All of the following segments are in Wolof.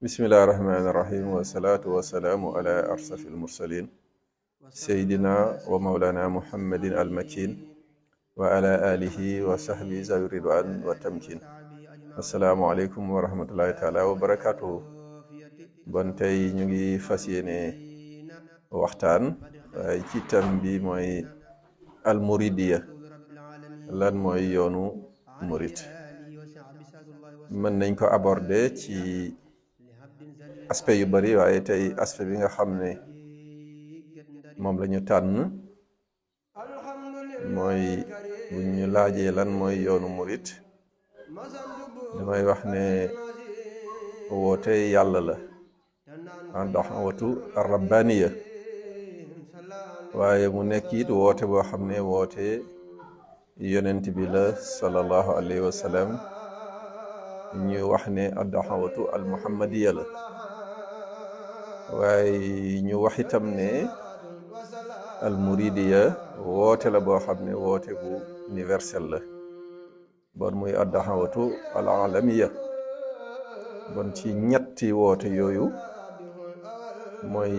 bismillahi rahmaani rahim wasalaatu wasalaamu ala arsaf almursalin seydina wa maulana muhammadin almakin wa ala alihi wa sahbi zawi ridwan wa tamkin assalaamu aleykum wa rahmatullahi taala wa barakatuhu bon tey ñu ngi fas yéene waxtaan waaye ci thème bi mooy almuridiya lan mooy yoonu murid mën nañ ko aborder ci aspect yu bari waaye tey aspect bi nga xam ne moom la ñu tànn mooy bu ñu laajee lan mooy yoonu murit damay wax ne woote yàlla la da'watu rabbaniya waaye mu nekk it woote boo xam ne woote yonent bi la sallallahu alayhi wa sallam ñu wax ne ad-da'watu al-muhammadiya la waaye ñu wax itam ne almuridiya woote la boo xam ne woote bu universel la bon muy ad-da'watu al-alamiya bon ci ñetti woote yooyu mooy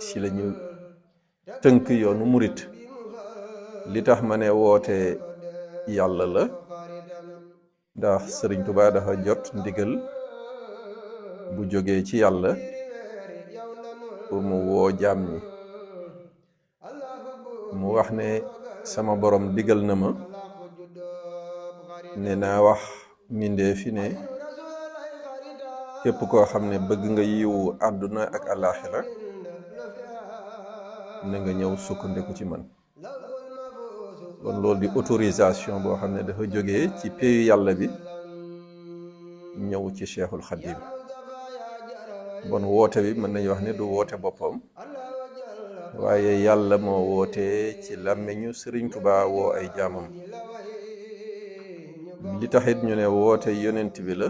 ci la ñu tënk yoonu murit li tax ma ne woote yàlla la ndax Sëriñ Tuubaa dafa jot ndigal bu jógee ci yàlla pour mu woo jaam ñi mu wax ne sama borom digal na ma ne naa wax mindee fi ne képp koo xam ne bëgg nga yiwu àdduna ak àllaaxira na nga ñëw sukkandiku ci man kon loolu di autorisation boo xam ne dafa jógee ci péyu yàlla bi ñëw ci Cheikhul Khadim bon woote bi mën nañu wax ne du woote boppam waaye yàlla moo woote ci làmmiñu Sëriñ Tuubaa woo ay jaamam li taxit ñu ne woote yonent bi la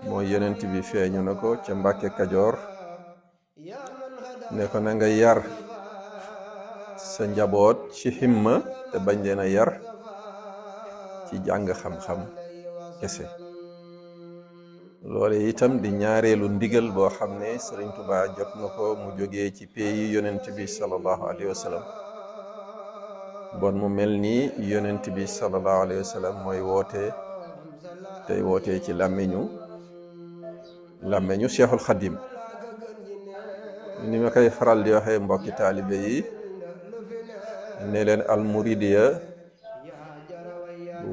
mooy yonent bi feeñu na ko ca Mbàkke Kajoor ne ko na nga yar sa njaboot ci himma te bañ leen a yar ci jàng xam-xam kese loole itam di ñaareelu ndigal boo xam ne Sëriñ Tuubaa jot na ko mu jógee ci pays yonent bi sallallahu alayhi wa sallam bon mu mel ni yonent bi sallallahu alayhi wa sallam mooy woote tey wootee ci làmmeñu Cheikhul Khadim ni ma koy faral di waxee mbokki taalibe yi ne leen almuridiya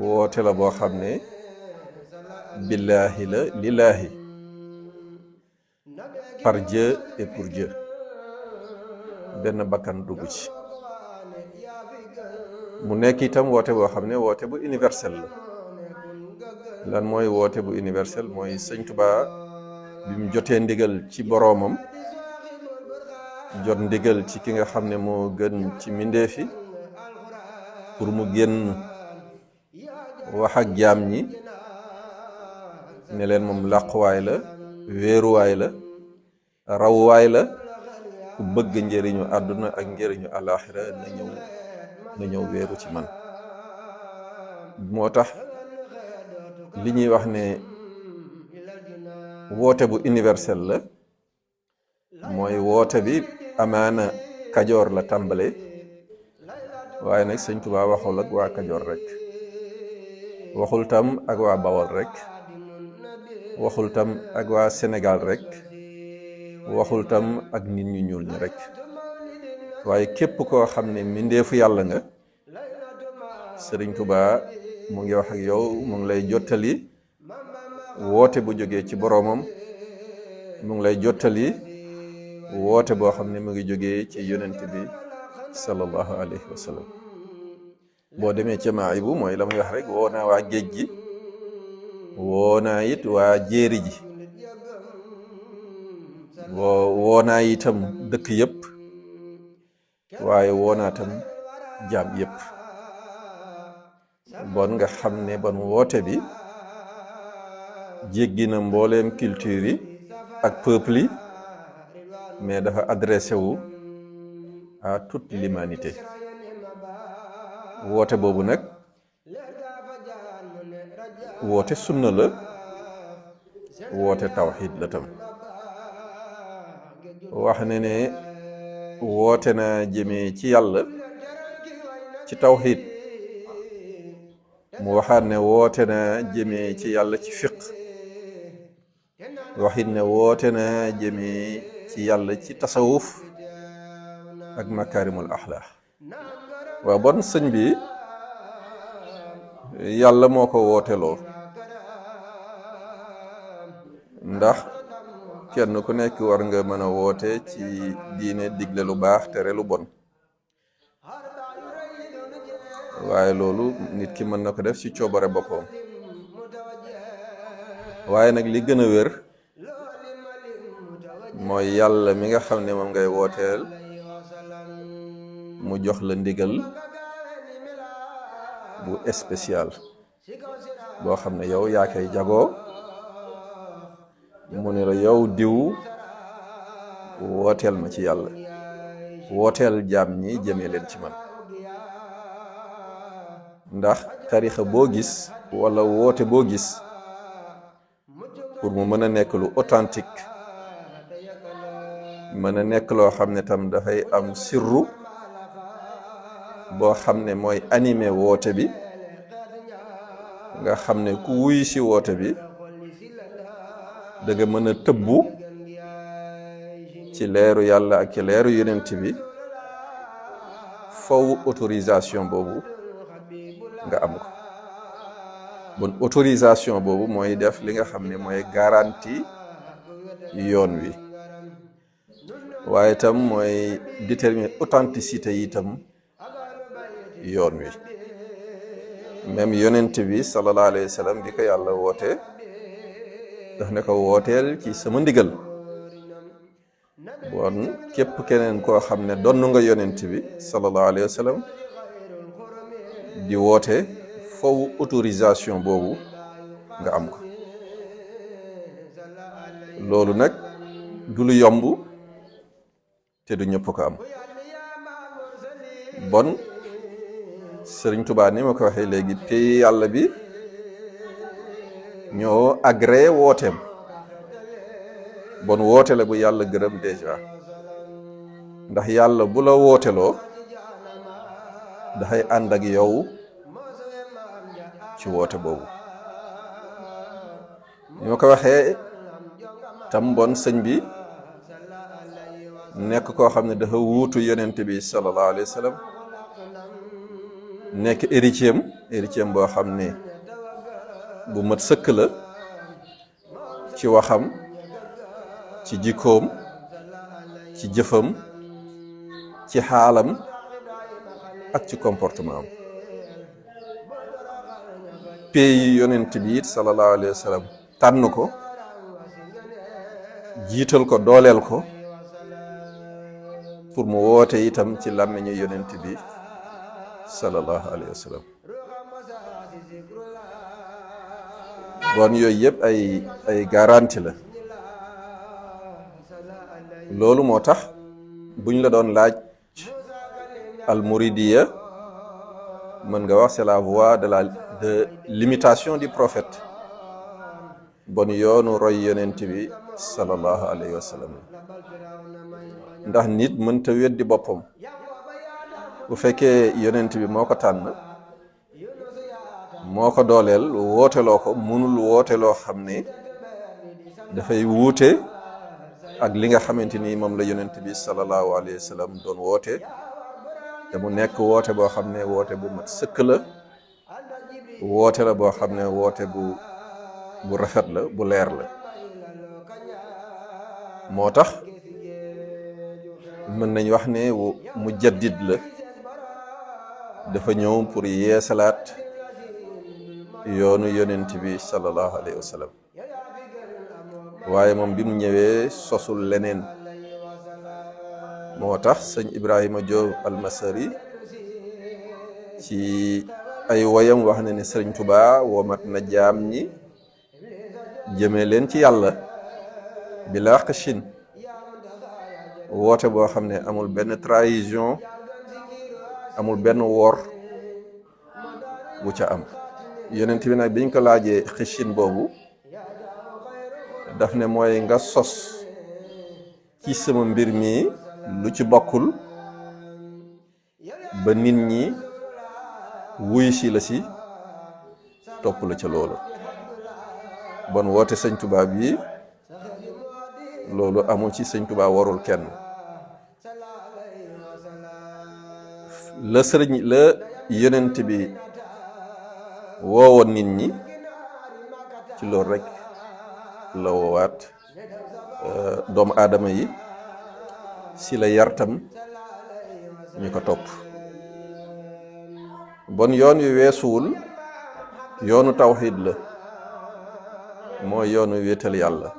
woote la boo xam ne billaahi la lillaahi par Dieu et pour Dieu benn bakkan dugg ci mu nekk itam woote boo xam ne woote bu universel la lan mooy woote bu universel mooy Sëñ Tuubaa bi mu jotee ndigal ci boroomam jot ndigal ci ki nga xam ne moo gën ci mbindeefi pour mu génn wax ak jaam ñi ne leen moom làquwaay la wéeruwaay la rawwaay la ku bëgg njëriñu àdduna ak njëriñu àlaaxira na ñëw wéeru ci man moo tax li ñuy wax ne woote bu universel la mooy woote bi amaana Kajoor la tàmbale waaye nag Sëñ Tuubaa waxul ak waa Kajoor rek waxul tam ak waa Bawol rek waxul tam ak waa Sénégal rek waxul tam ak nit ñu ñuul ñi rek waaye képp koo xam ne mbindeefu yàlla nga Sëriñ Tuubaa mu ngi wax ak yow mu ngi lay jottali woote bu jógee ci boroomam mu ngi lay jottali woote boo xam ne mu ngi jógee ci yonent bi sallallahu alayhi wa sallam boo demee ca Maaybu mooy la muy wax rek woo naa waa géej gi woo naa it waa jéeri ji woo naa itam dëkk yëpp waaye woo naa tam jaam yëpp bon nga xam ne bon woote bi jéggi na mbooleem culture yi ak peuple yi mais dafa adressé wu à toute l'humanité woote boobu nag woote sunna la woote tawxiid la tam wax ne woote na jëmee ci yàlla ci tawxiid mu waxaat ne woote na jëmee ci yàlla ci fiq waxit ne woote na jëmee ci yàlla ci tasawuf ak makaarimul axlaax waaw bon sëñ bi yàlla moo ko wooteloo ndax kenn ku nekk war nga mën a woote ci diine digle lu baax tere lu bon waaye loolu nit ki mën na ko def ci coobare boppam waaye nag li gën a wér mooy yàlla mi nga xam ne moom ngay wooteel mu jox la ndigal bu spécial boo xam ne yow yaa koy jagoo mu ne la yow diw wooteel ma ci yàlla wooteel jaam ñi jëmee leen ci man ndax tarixa boo gis wala woote boo gis pour mu mën a nekk lu authentique mën a nekk loo xam ne tam dafay am sirru boo xam ne mooy animé woote bi nga xam ne ku wuy si woote bi da nga mën a tëbbu ci leeru yàlla ak ci leeru yonent bi faw autorisation boobu nga am ko bon autorisation boobu mooy def li nga xam ne mooy garantie yoon wi waaye itam mooy déterminer authenticité yi itam yoon wi même yonent bi sallallahu alayhi wa sallam bi ko yàlla woote daf ne ko wooteel ci sama ndigal bon képp keneen koo xam ne donn nga yonent bi sallallahu alayhi wa sallam di woote faw autorisation boobu nga am ko loolu nag du lu yomb te du ñëpp ko am bon Sëriñ Tuubaa ni ma ko waxee léegi pays yàlla bi ñoo agréé wooteem bon woote la bu yàlla gërëm déjà ndax yàlla bu la wooteloo dafay ànd ak yow ci woote boobu ni ma ko waxee tam bon sëñ bi nekk koo xam ne dafa wuutu yonent bi sallallahu alayhi wa sallam nekk héritier boo xam ne bu mat sëkk la ci waxam ci jikkoom ci jëfam ci xaalam ak ci comportement am pays yonent bi it sallallahu alayhi wa sallam tànn ko jiital ko dooleel ko pour mu woote itam ci làmmiñu yonent bi sallallahu alayhi wa sallam bon yooyu yëpp ay garantie la loolu moo tax buñ la doon laaj al muridiya mën nga wax c'est la voie de l'imitation du prophète bon yoonu roy yonent bi sallallahu alayhi wa sallam ndax nit mënta weddi boppam bu fekkee yonent bi moo ko tànn moo ko dooleel wooteloo ko mënul wooteloo xam ne dafay wuute ak li nga xamante ni moom la yonent bi sallallahu alayhi wa sallam doon woote te mu nekk woote boo xam ne woote bu mat sëkk la woote la boo xam ne woote bu rafet la bu leer la moo tax mën nañ wax ne mujaddid la dafa ñëw pour yeesalaat yoonu yonent bi sallallahu alayhi wa sallam waaye moom bi mu ñëwee sosul leneen moo tax sëñ Ibrahima Diop almasari ci ay woyam wax na ne sëriñ Tuubaa womat na jaam ñi jëmee leen ci yàlla bila xëchin woote boo xam ne amul benn trahison amul benn wor bu ca am yonent bi nag biñ ko laajee xëchin boobu daf ne mooy nga sos ci sama mbir mi lu ci bokkul ba nit ñi wuy si la si topp la ca loolu. bon woote sëñ Tuubaa bi loolu amul ci sëñ Tuubaa warul kenn. la yonent bi woowoon nit ñi ci loolu rek la woowaat doomu aadama yi si la yartam ñu ko topp. bon yoon wi weesuwul yoonu tawxiid la, mooy yoonu wéetal yàlla.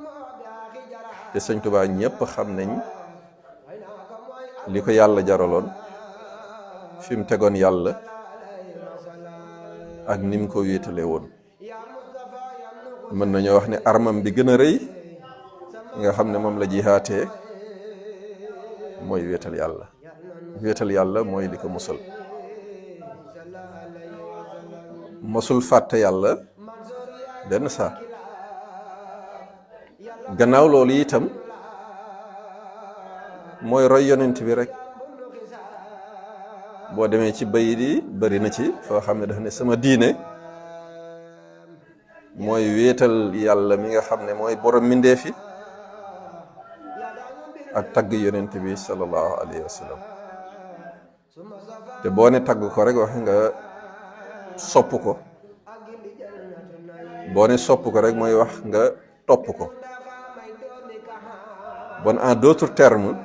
te sëñ Tuubaa ñépp xam nañ li ko yàlla jaraloon, fi mu tegoon yàlla ak ni mu ko wéetale woon. mën nañoo wax ne armam bi gën a rëy nga xam ne moom la jihaatee mooy wéetal yàlla. wéetal yàlla mooy li ko musal. mosul fàtte yàlla benn saa. gannaaw loolu itam mooy roy yonent bi rek. boo demee ci bayit yi bari na ci foo xam ne daf ne sama diine mooy wéetal yàlla mi nga xam ne mooy borom mbindeef yi ak tagg yonent bi sallallahu alayhi wa sallam. te boo ne tagg ko rek wax nga sopp ko. boo ne sopp ko rek mooy wax nga topp ko. bon en d'autres termes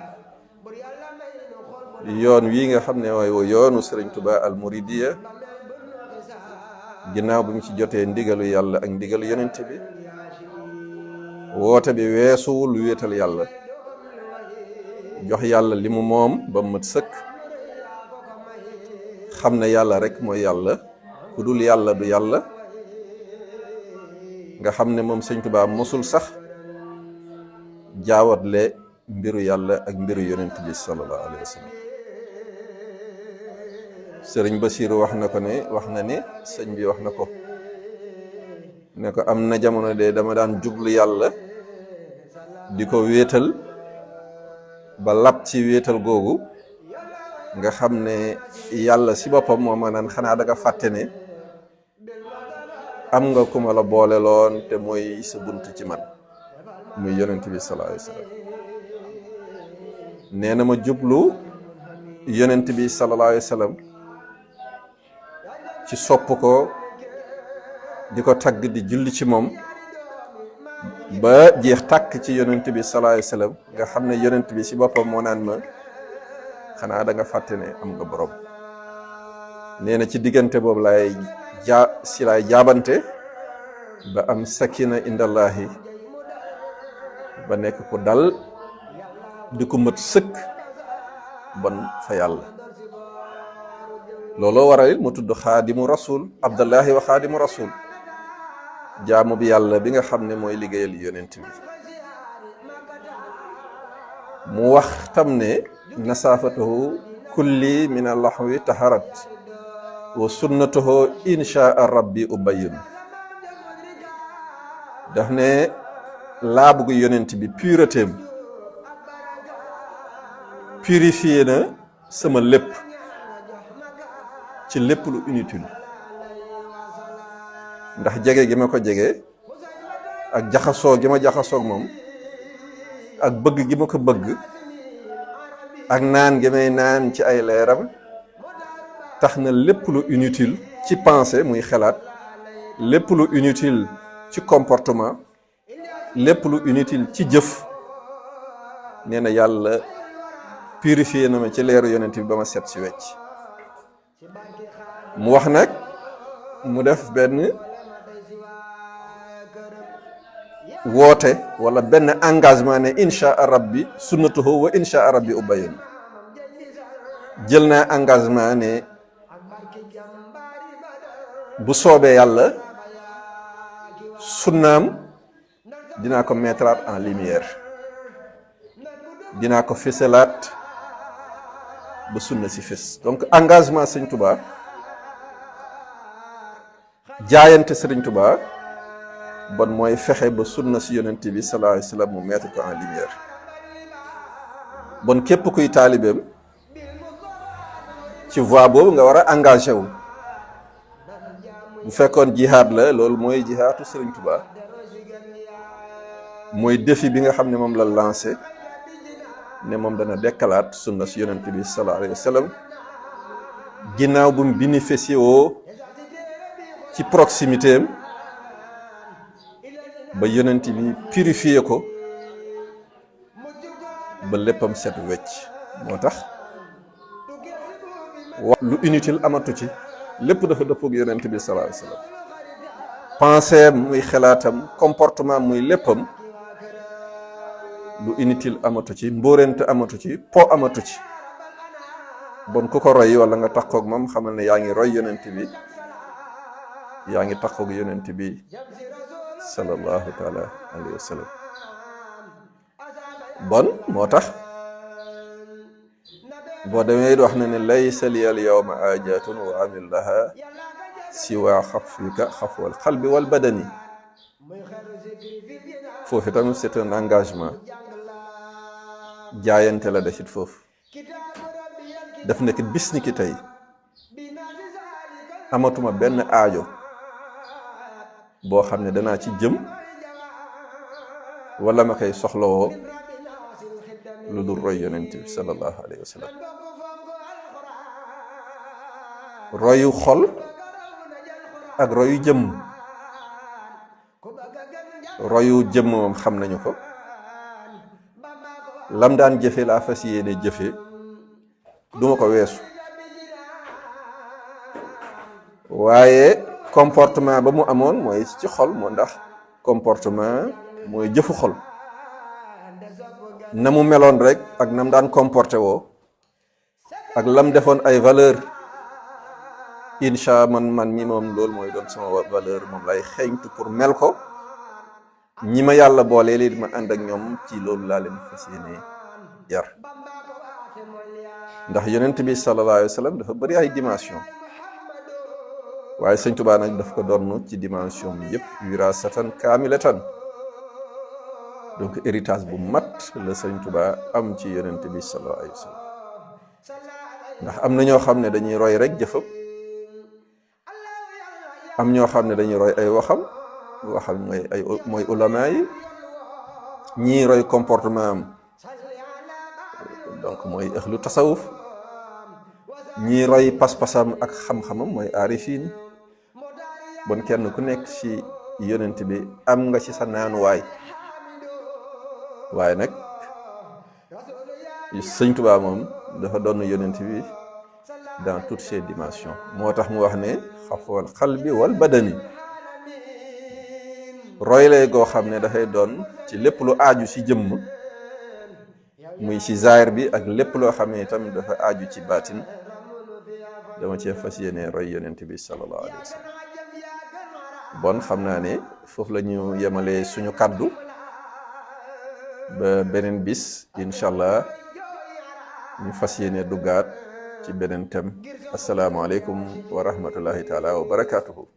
yoon wii nga xam ne mooy yoonu Sëriñ Tuubaa al Muridiya ginnaaw bi mu ci jotee ndigalu yàlla ak ndigalu yonent bi, woote bi weesuwul wéetal yàlla, jox yàlla li mu moom ba mu mat sëkk, xam ne yàlla rek mooy yàlla, ku dul yàlla du yàlla. nga xam ne moom Sëriñ Tuubaa mosul sax jaawatle mbiru yàlla ak mbiru yonent bi sallallahu alayhi wa sallam. sëriñ Basiiru wax na ne sëñ bi wax na ko ne ko am na jamono de dama daan jublu yàlla di ko wéetal ba lab ci wéetal googu nga xam ne yàlla si boppam moo ma naan xanaa da nga fàtte ne am nga ku ma la boole loon te mooy sa bunt ci man, muy yonent bi sallallahu alayhi wa sallam. nee na ma jublu yonent bi sallallahu alayhi wa sallam ci sopp ko, di ko tagg, di julli ci moom ba jeex tàkk ci yonent bi sallallahu alayhi wa sallam nga xam ne yonent bi si boppam moo naan ma xanaa da nga fàtte ne am nga borom. nee na ci diggante boobu laay jaabante ba am sakina indallahi, ba nekk ku dal di ko mat sëkk bon fa yàlla. looloo waral mu tudd xaadimu rasul, abdallahi wa xaadimu rasul, jaamu bi yàlla bi nga xam ne mooy liggéeyal yonent bi. mu wax tam ne nasaafatuhu kulli min allaxwi taharat wa sunnatuhu inshaa rabbi ubayyin. daf ne laabugu yonent bi puretéem purifié na sama lépp ci lépp lu inutile, ndax jege gi ma ko jege ak jaxasoo gi ma jaxasoog moom ak bëgg gi ma ko bëgg ak naan gi may naan ci ay leeram tax na lépp lu inutile ci pensée muy xalaat, lépp lu inutile ci comportement, lépp lu inutile ci jëf, nee na yàlla purifié na ma ci leeru yonent bi ba ma set ci wecc. mu wax nag mu def benn woote wala benn engagement ne inshaa rabbi sunnatuhu wa inshaa rabbi ubayyin. jël naa engagement ne bu soobee yàlla sunnaam dinaa ko mettre en lumière, dinaa ko fësalaat ba sunna si fës. donc engagement Sëñ Tuubaa, jaayante Sëriñ Tuubaa bon mooy fexe ba sunna si yonent bi sallallahu alayhi wa sallam mu mettre ko en lumière. bon képp kuy taalibeem ci voie boobu nga war a engagé wu. bu fekkoon jihaad la loolu mooy jihaatu Sëriñ Tuubaa mooy défi bi nga xam ne moom la lancé ne moom dana dekkalaat sunna si yonent bi sallallahu alayhi wa sallam ginnaaw bu mu bénéficié woo ci proximité am ba yonent bi purifié ko ba léppam set wecc. moo tax wax lu inutile amatu ci, lépp dafa dëppoog yonent bi sallallahu alayhi wa sallam. pensée muy xalaatam, comportement muy léppam lu inutile amatu ci, mbóorent amatu ci, po amatu ci. bon ku ko roy wala nga taxoog moom xamal ne yaa ngi roy yonent bi, yaa ngi taxoog yonent bi sallallahu taala alayhi wa sallam. bon moo tax boo demee wax na ne laysa liya al yawma ajatun wa amil laha siwa xafwika xafwal xalbi wal badani. foofu tamit c'est un engagement, jaayante la defit foofu. daf nekk bis ni ki tey amatuma benn aajo boo xam ne danaa ci jëm wala ma koy soxlawoo lu dul roy yonent bi sallallahu alayhi wa sallam. royu xol ak royu jëmm. royu jëmm moom xam nañu ko, lam daan jëfe laa fas yéene jëfe, duma ko weesu. waaye comportement ba mu amoon mooy ci xol, moo ndax comportement mooy jëfu xol. na mu meloon rek ak nam daan comporté woo ak lam defoon ay valeur, incha man mi moom loolu mooy doon sama valeur, moom lay xeeñtu pour mel ko. ñi ma yàlla boolee li ma ànd ak ñoom ci loolu laa leen fas yéene yar. ndax yonent bi sallallahu alayhi wa sallam dafa bëri ay dimension, waaye Sëñ Tuubaa nag daf ko doon ci dimension bi yëpp wirasatan kaamilatan. donc héritage bu mat la Sëñ Tuubaa am ci yonent bi sallallahu alayhi wa sallam. ndax am na ñoo xam ne dañuy roy rek jëfam, am ñoo xam ne dañuy roy ay waxam mooy ulama yi. ñii roy comportement am, donc mooy ahlu tasawuf. ñii roy pas-pasam ak xam-xamam mooy aarifin. bon kenn ku nekk ci yonent bi am nga ci sa naanuwaay. waaye nag Sëñ Tuubaa moom dafa doon yonent bi dans toutes ses dimensions. moo tax mu wax ne xafwal xalbi wal badani. roy lay goo xam ne dafay doon ci lépp lu aaju ci jëmm, muy ci zaahir bi, ak lépp loo xam ne itam dafa aaju ci baatin. dama cee fas yéene roy yonent bi sallallahu alayhi wa sallam. bon xam naa ne foofu la ñu yemalee suñu kàddu ba beneen bis incha allah ñu fas yéene duggaat ci beneen thème. asalaamaaleykum wa rahmatullahi taala wa barakaatuhu.